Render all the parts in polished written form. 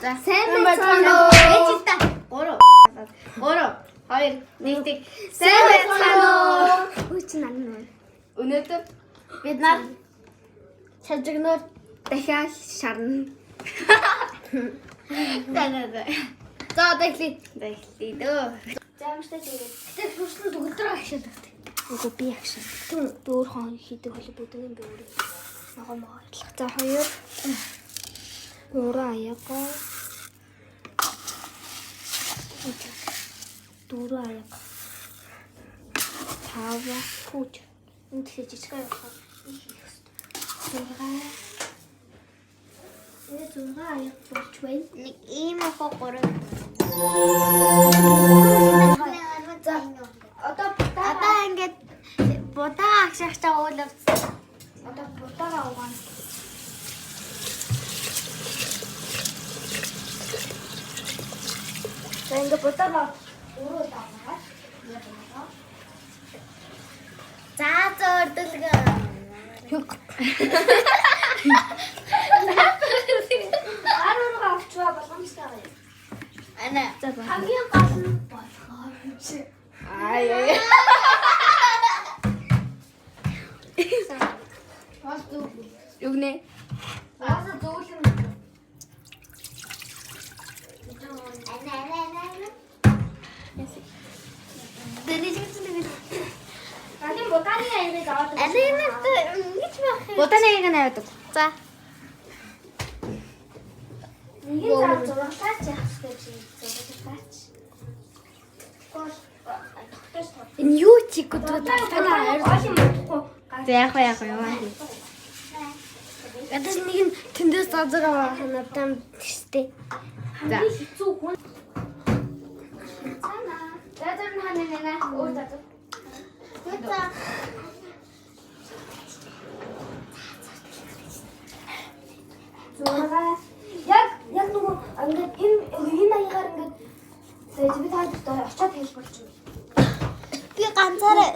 За сайн байцгаана уу? Ээж та. 3 2 1 сайн байцгаана уу? Хөөч нань. Өнөөдөр бид нар шажигноор дахиад шарна. За дахлий дөө. Заамштай тэгээд тэгтээ хөрснө төгөлдрөө агшаад байна. Үгүй би агшаа. Түн дөөр хон хийдэг бол бүдгийн би өөрөө. Ногоо ажиллах. За 2 Ураа аяга. Дөрөв аяга. 5 пүүж. Энд тэгэхээр жижиг аяга хийх хэрэгтэй. 6 аяга болж байна. Нэг ийм охоо 3. За одоо ингээд будаа агшаах чаа уулав. одоо будаага угаана. За ингээд будаага өөрөө даваад яа. За зөөрдөлгөө. Аруугаа авчваа болгоомжтой байгаа юм. Ана. За хамгийн гол нь болгоомж. Ай. Бас зүг. Юу нэ? Бас зөвлөм. Ана. Хамгийн будааны аяыг аваад. Ингэж байх. Будааны аяг нь аваад. За. Нэг зав зурагтаач яах гэж зурагтаач. Энэ юу чиг гэдэг Танаа гол юм болохгүй. За яах вэ яа. Ядаж нэг нь тэндээс зазгаа надад тийштэй. За. Хэцүү хүн. Цаана. Ядаж нь ханаа өөр зазгаа. За. Зураг. Яг нөгөө ингээд энэ аягаар ингээд би таад очиод хэлбэрч байна. Би ганцаараа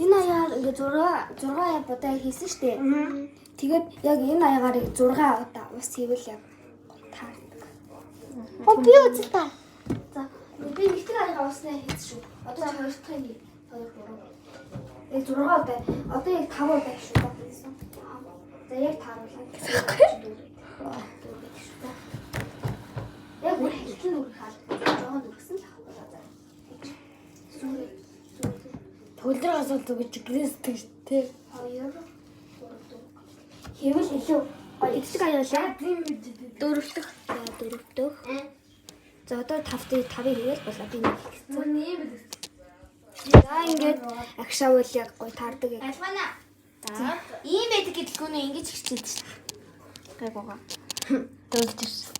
Энэ аягаар ингээд 6 аяа бодаа хийсэн шүү дээ. Тэгээд яг энэ аягаар 6 удаа ус хийвэл яг таардаг. би үзэл та. За би нэг тэр аягаа уснаа хийсэн шүү. Одоо 2 дахь нь 2 3. 6 удаа. Одоо яг 5 удаа шүү гэсэн. За яг тааруулаад. Яг бүр хэлтэн үрэх хаа. Жоо нүгсэн л авах. Сүрээ. Төлдрөөс бол зүгж грэс тэгш тэ. 2 3 хэвэл илүү эцэг аяалаа. 4 дахь. За 4 дөх. За одоо 5-ыг хийгээл болоо би нэг хийсэн. За ингээд агшаавал яг гой таардаг яг. Альвана. За. Ийм байдаг гэдэлгүй нэ ингэж хичээд шин. Гайгуугаа. Дөрөвч ирсэн.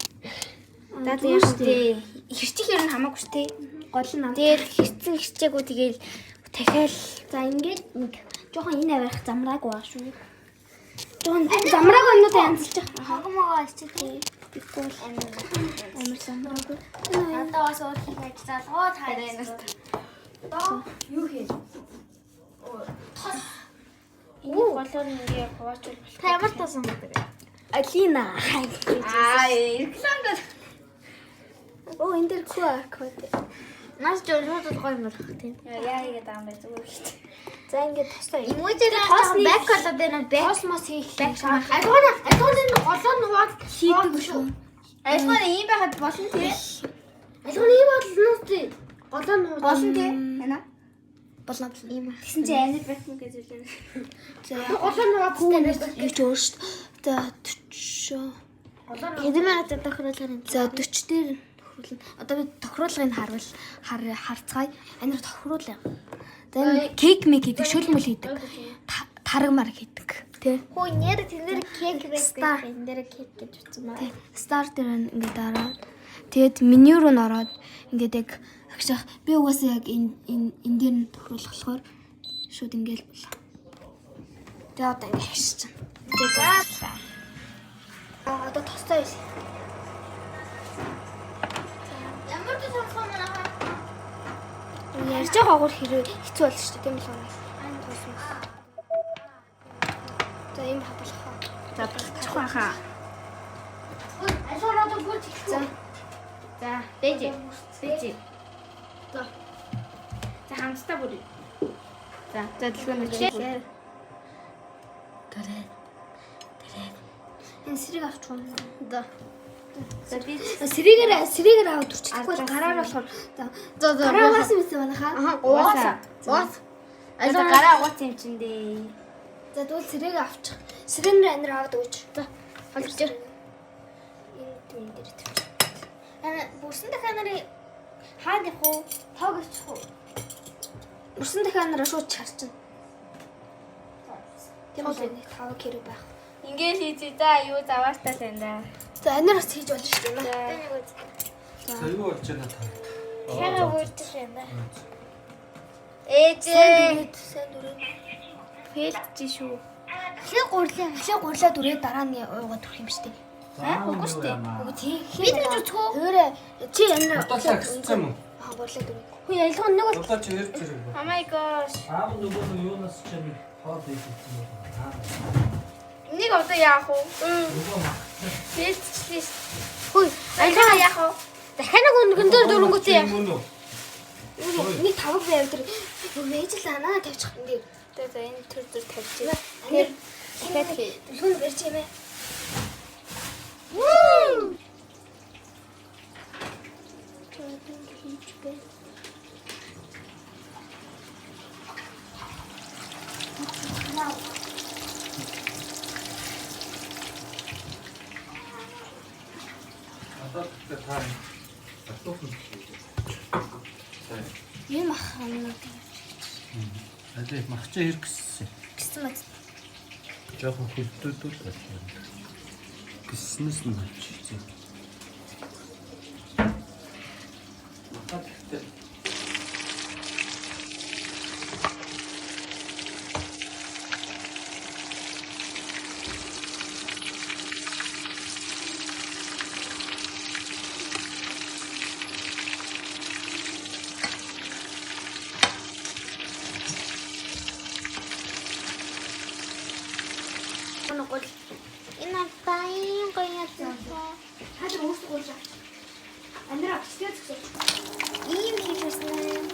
За тийм шүү дээ. Хэрчих ер нь хамаагүй шүү дээ. Гол нь нам. Дээр хэрцэн хичээгүү тэгээл дахиад За ингээд нэг жоохон энэ авирах замраагүй ба шүү. Жоохон замраагүй юмнуудаа янзлж байгаа. хогмогоо хичээдэг. Тэгвэл амар замраагүй. Надаа бас өөр хийж залгуу таарай. Одоо юу хийж? Энэ болоор ингээ хуваачвал болох. Та ямар тасан гэдэг вэ? Алина. Реклам. Оо энэ дэр QR код. Нас жолоод гоё юм болох тийм. Яа игээд аам бай зүгээр шүү дээ. За ингээд тостой. Иможитэй тоос бэк болоод байна уу? Бэк. Космос хийх. Альвана энэ голоо нугаад хийдэг шүү. Альвана ийм байхад болно тий. Альганы ийм бодлоо тий. Голоо нь Болно тий. Яна. болно. Ийм. Тэгсэн чинь анир байх юм гэж үлээ. За голоо нугаад гэж өөр шүү. За 40. Хэдэн мянга тохируулахаар юм. За 40 дээр тохируулна. Одоо би тохируулгыг харцгаая. Анир тохируулъя. За энэ кек мэг хийдэг, шүлмэл хийдэг. Тарагмар хийдэг. Тэ. Хөө нэр тэнэр кек Star. байдаг. Энэ дээр кек гэж утсан маа. Стар дээр ингээд дараад тэгээд меню руу н ороод ингээд яг агшаах би угаасаа яг энэ дээр нь тохируулах болохоор шууд ингээд болоо. Тэгээд одоо ингээд хашиж байна. За. Одоо тостой биш. Ямар ч сонсох юм аа. Ярьж байгаа гол хэрэг хэцүү болж шүү дээ тийм л байна. За ийм хадгалах. За болчих байхаа. Алианаа бүрт хэлсэн. За, дэж. Дэж. За, хамтдаа бүрий. За, дэлгүүр мөчөө. Тэрэг. Энэ сэрийг авч гоо. За. За, дэж. Сэрийгээр аваад төрчихгүй гараар болохоор. За. Гараагаас юм байна хаа. Угаасаа. За, гараа угац юм чин дээ. За тэгвэл сэрийг авчих. Сэрээр анир аваад өгч. За, олж ир. Энэ дээр тавьчих. Бүрсэн дахиад нарыг хаад явах уу? Тоог авчих уу? Бүрсэн дахиад нараа шууд чарчин. Тийм үү? Таваг хэрэг байх. Ингээд хийцээ за юу заваастаа тань да. За анир бас хийж болно шүү дээ. За юу болж байна та? Яга бүрдэж байна. Ээжээ. Сайн дүрээ. Фэлж шүү. Эхлээ гурлаа дүрээ дараа нь уугаад төрөх юм шүү дээ. Үгүй шүү дээ. Үгүй тийм. Би тэр зүгөө. Өөрөө чи анир Удаа гисцсэн юм уу? гурлаа дүрээ. Хөө ялган нэг бол Удаа чи хэрэг зэрэг. Oh my gosh. Аав нөгөө нь юунаас ч юм хоо дэйсэн юм байна. Нэг одоо яах вэ? Нөгөө мах. Фэлжлээ. хөө Айлгаа яах вэ? дахиад нэг өнгөн дээр дөрөнгөтэй яа. Мөн үү? Нэг таваг байв тэр. Ээжл анаа тавьчих юм дээр. За энэ төр тавьчих. Тэр дахиад хий. дэлгүүр барьж юм ээ. Одоо та атуухан хийх. Юм ахна. Алей махчаа хэрэг гиссэн. Гэсэн мэт. Жохон хөлтөөдөл байна. Гиснэс нь болчихсон. Махад ихтэй. Энэ баян гоё юм. Хаад уусах уу? Андраа бичгээ зүгсээ. Ийм хийжсэн.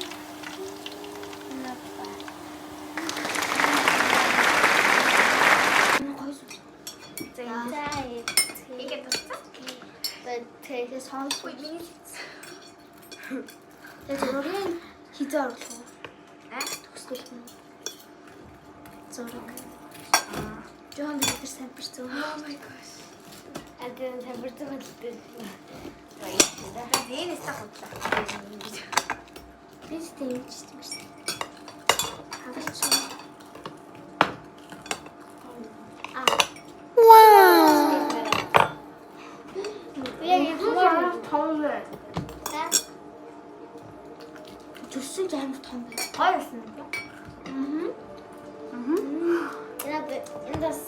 Игээ тусцаа. Тэгээ сонсоо. Тэгээ зургийн хизээ оруулах уу? Төгсгөл нь. Зураг. Жоон би тэр самбирцсан. Oh my gosh. Адын самбирцсан хэлдэг. Дээрээс та хутлаа. Би стеймчтэй байсан. Хагалч. Зүссэн жаамт том байна. Гоё болсон. Эндээс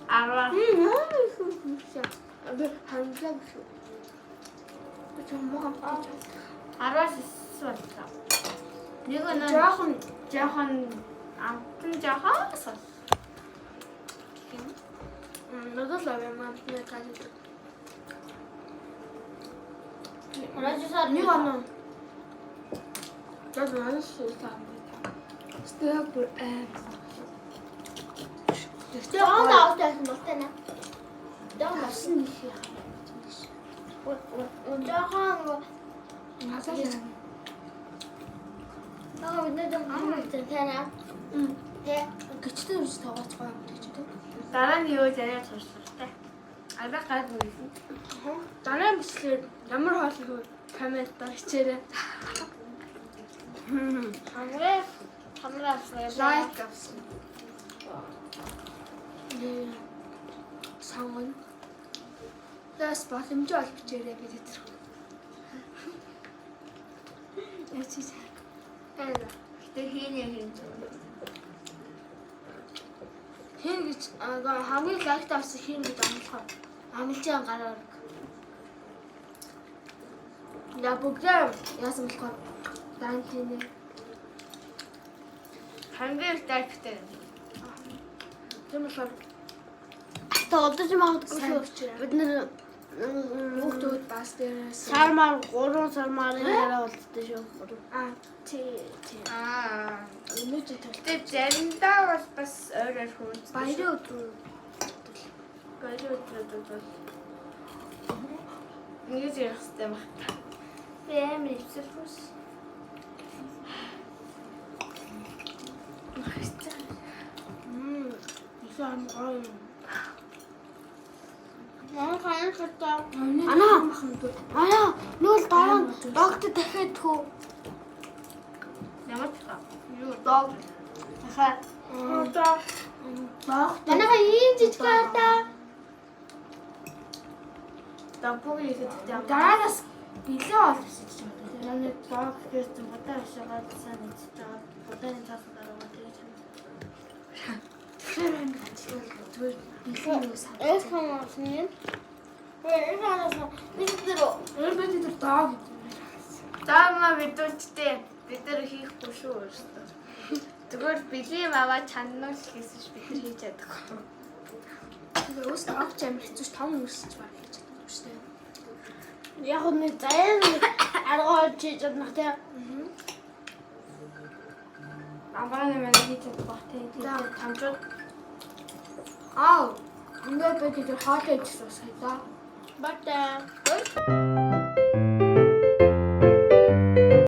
Араа. би хандлаа биш. Би чамаа Араас боллоо. Нэг нь жоохон амтан жахаас. надад л аваа нэг каль. Раажсаар Нэг оноо. Дад манаас суултаа. Стэг бүр Жоон даасан болтой нэ. Дан марсан нэг юм. Жохон Надад бид нэг амт тана. Тэ гिचтэй үс таваач гоё юм гэж тэ. Дараа нь юу яриад сурсалтай. Арга гад үйсэн. Дараа бичлэр ямар хоол комментаар хичээрээ. Хамраа Лайк авсан. Санган. Тэс боломж олж бичээрэй би тэр. Яцис. Тэ хийний Хэн гэж хамгийн лайк авсан хэн гэж амлахаар амлжаа гараар. Я бүгдээ яасан болохоор данкины хамгийн тайптай. тийм болохоор та удаж магадгүй шүү. Бид нэр Хүүхдүүд бас дээрээс сармаар 3 сармарын дараа болдтой шүү. тий. Өнөөдөр Тэг заримдаа бас ойроор хүмүүс. баярын өдөр Баярын өдрүүд бол ингэж ярих хэрэгтэй баг. Би амар өвсөл хүс. ихээ ам гоё. Маа хаан хатаа. Анаа нүүл дараа доктор дахиад тхөө. Ямар ч та. Юу дог. Ахаа. Одоо Танайха ийм жижиг хатаа. дампуг ихэдтэй. Дараагаас билээ олсон гэж байна. Яны дог гэсэн бодоо ашигаад сайн мэдчихэж байгаа. Бодооны цаас дараа тэгэж. Зүгээр билээ юу сан. Эх хамаасын юм. Эх хамаасын. Бид нэр Бид дог. Заама видеочтэй бид нар хийхгүй шүү өөртөө. Зүгээр бэлэм аваад чаннуул хийсэн ш бид нар хийж чадахгүй. Тэгээ өөс авч амир хэцүүш 5 өрсөж баг хийж чаддаг шүү дээ. яг нь заяа аргаа чиж чаднахтай. Амбарны мань хийж чадахгүй тийм. За. Тамжууд Ингээд бид тэр хоол хийчихсэн сая да. Бата.